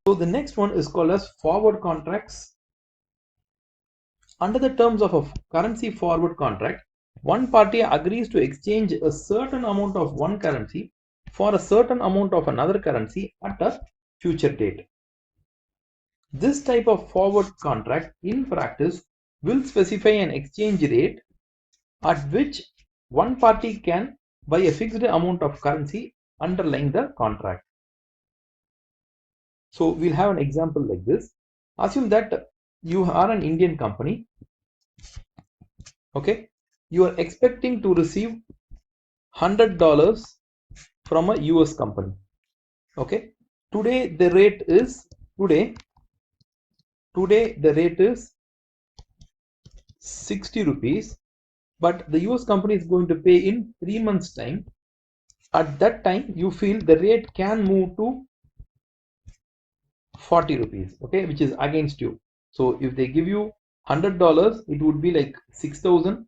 So the next one is called as forward contracts. Under the terms of a currency forward contract, one party agrees to exchange a certain amount of one currency for a certain amount of another currency at a future date. This type of forward contract in practice will specify an exchange rate at which one party can buy a fixed amount of currency underlying the contract. So we'll have an example like this. Assume that you are an Indian company. Okay, you are expecting to receive $100 from a US company. Okay, today the rate is 60 rupees, but the US company is going to pay in 3 months time. At that time you feel the rate can move to 40 rupees, okay, which is against you. So if they give you $100, it would be like 6,000,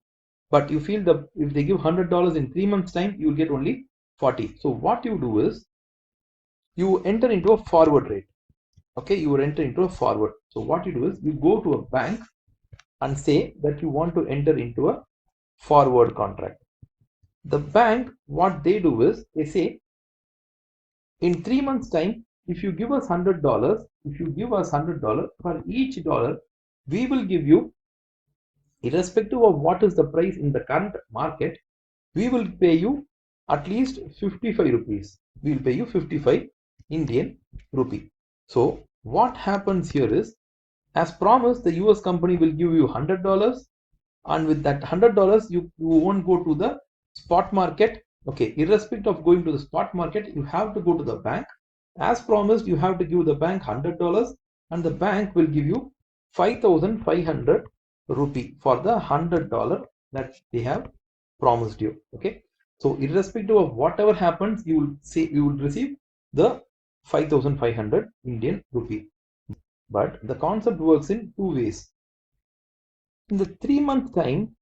but you feel that if they give $100 in 3 months time, you will get only 40. So what you do is you enter into a forward rate. Okay, you will enter into a forward. So what you do is you go to a bank and say that you want to enter into a forward contract. The bank, what they do is they say, in 3 months time, if you give us $100, for each dollar, we will give you, irrespective of what is the price in the current market, we will pay you at least 55 rupees. We will pay you 55 Indian rupee. So what happens here is, as promised, the US company will give you $100, and with that $100 you won't go to the spot market. Okay, irrespective of going to the spot market, you have to go to the bank. As promised, you have to give the bank $100, and the bank will give you 5,500 rupee for the $100 that they have promised you. Okay, so irrespective of whatever happens, you will receive the 5,500 Indian rupee. But the concept works in two ways. In the 3 month time,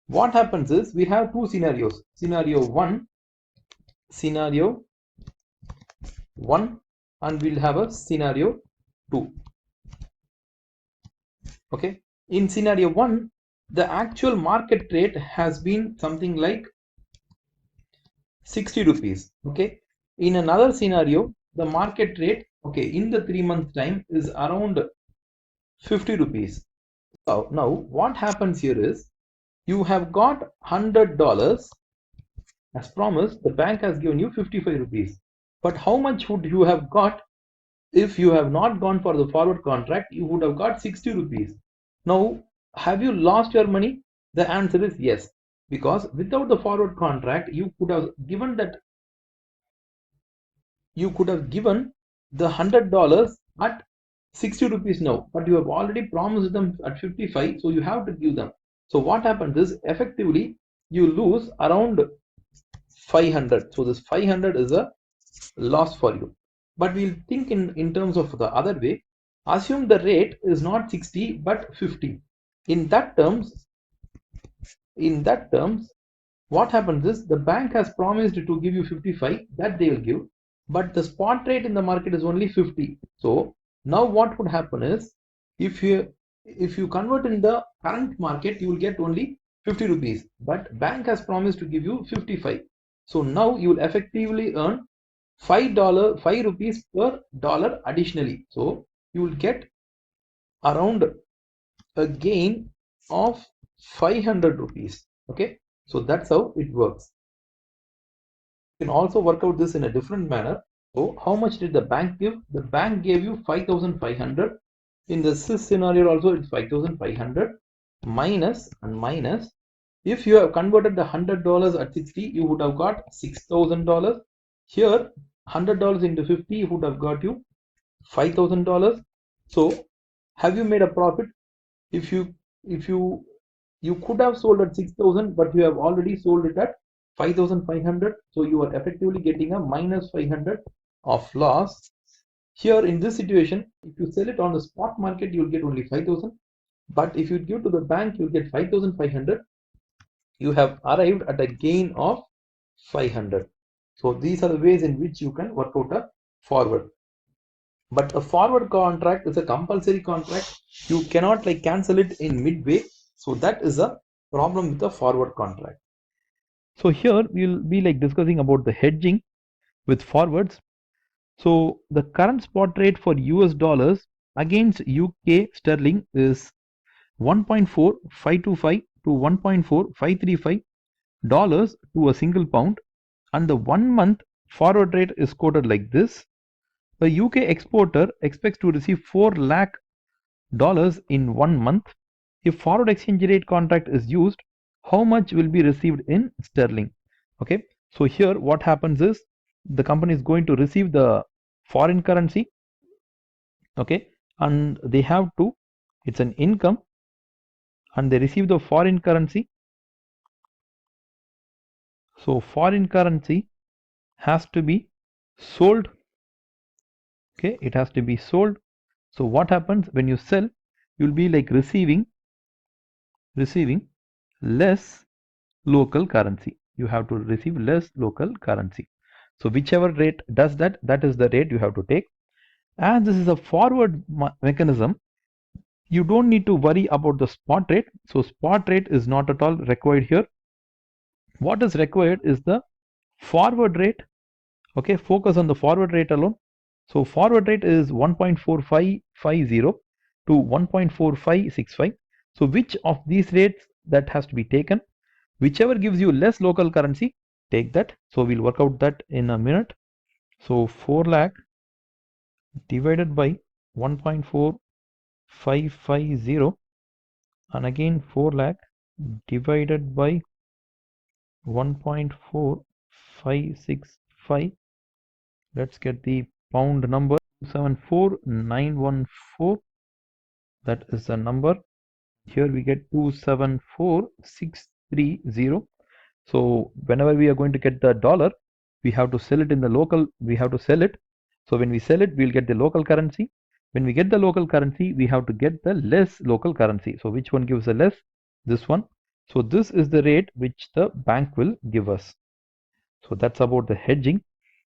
what happens is we have two scenarios. Scenario 1, and we'll have a scenario 2. Okay, in scenario 1, the actual market rate has been something like 60 rupees. Okay, in another scenario, the market rate, okay, in the 3 month time is around 50 rupees. So now what happens here is, you have got $100. As promised, the bank has given you 55 rupees. But how much would you have got if you have not gone for the forward contract? You would have got 60 rupees. Now, have you lost your money? The answer is yes. Because without the forward contract, you could have given the $100 at 60 rupees now, but you have already promised them at 55, so you have to give them. So what happens is, effectively you lose around 500. So this 500 is a loss for you. But we'll think in terms of the other way. Assume the rate is not 60 but 50. In that terms, what happens is, the bank has promised to give you 55, that they will give, but the spot rate in the market is only 50. So now what would happen is, if you convert in the current market, you will get only 50 rupees, but bank has promised to give you 55. So now you will effectively earn $5 rupees per dollar additionally. So you will get around a gain of 500 rupees. Okay, so that's how it works. You can also work out this in a different manner. So how much did the bank give? The bank gave you 5,500. In this scenario also, it's 5,500 minus and minus. If you have converted the $100 at 60, you would have got $6,000. Here, $100 into 50 would have got you $5,000. So have you made a profit? If you could have sold at 6,000, but you have already sold it at 5,500, so you are effectively getting a minus 500 of loss. Here in this situation, if you sell it on the spot market, you'll get only 5,000, but if you give to the bank, you'll get 5,500. You have arrived at a gain of 500. So these are the ways in which you can work out a forward. But a forward contract is a compulsory contract. You cannot like cancel it in midway. So that is a problem with the forward contract. So here we'll be like discussing about the hedging with forwards. So the current spot rate for US dollars against UK sterling is 1.4525 to 1.4535 dollars to a single pound, and the 1 month forward rate is quoted like this. A UK exporter expects to receive 4 lakh dollars in 1 month. If forward exchange rate contract is used, how much will be received in sterling? Okay, so here what happens is the company is going to receive the foreign currency, okay, and they have to, it's an income, and they receive the foreign currency. So foreign currency has to be sold, okay, it has to be sold. So what happens when you sell, you'll be like receiving less local currency. You have to receive less local currency. So whichever rate does that, that is the rate you have to take. As this is a forward mechanism, you don't need to worry about the spot rate. So spot rate is not at all required here. What is required is the forward rate. Okay, focus on the forward rate alone. So forward rate is 1.4550 to 1.4565. So which of these rates that has to be taken? Whichever gives you less local currency, take that. So we'll work out that in a minute. So 4 lakh divided by 1.4550, and again 4 lakh divided by 1.4565. Let's get the pound number, 274914. That is the number. Here we get 274630. So whenever we are going to get the dollar, we have to sell it in the local, we have to sell it. So when we sell it, we'll get the local currency. When we get the local currency, we have to get the less local currency. So which one gives the less? This one. So this is the rate which the bank will give us. So that's about the hedging.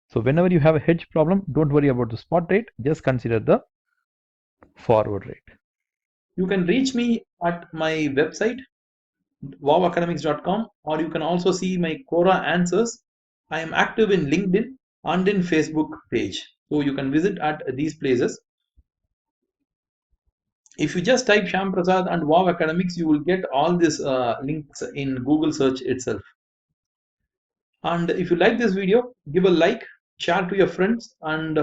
So whenever you have a hedge problem, don't worry about the spot rate, just consider the forward rate. You can reach me at my website wowacademics.com, or you can also see my Quora answers. I am active in LinkedIn and in Facebook page, so you can visit at these places. If you just type Shyam Prasad and Wow Academics, you will get all these links in Google search itself. And if you like this video, give a like, share to your friends, and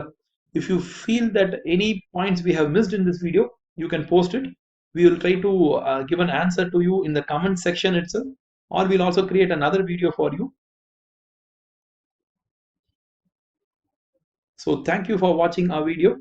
if you feel that any points we have missed in this video, you can post it. We will try to give an answer to you in the comment section itself, or we'll also create another video for you. So thank you for watching our video.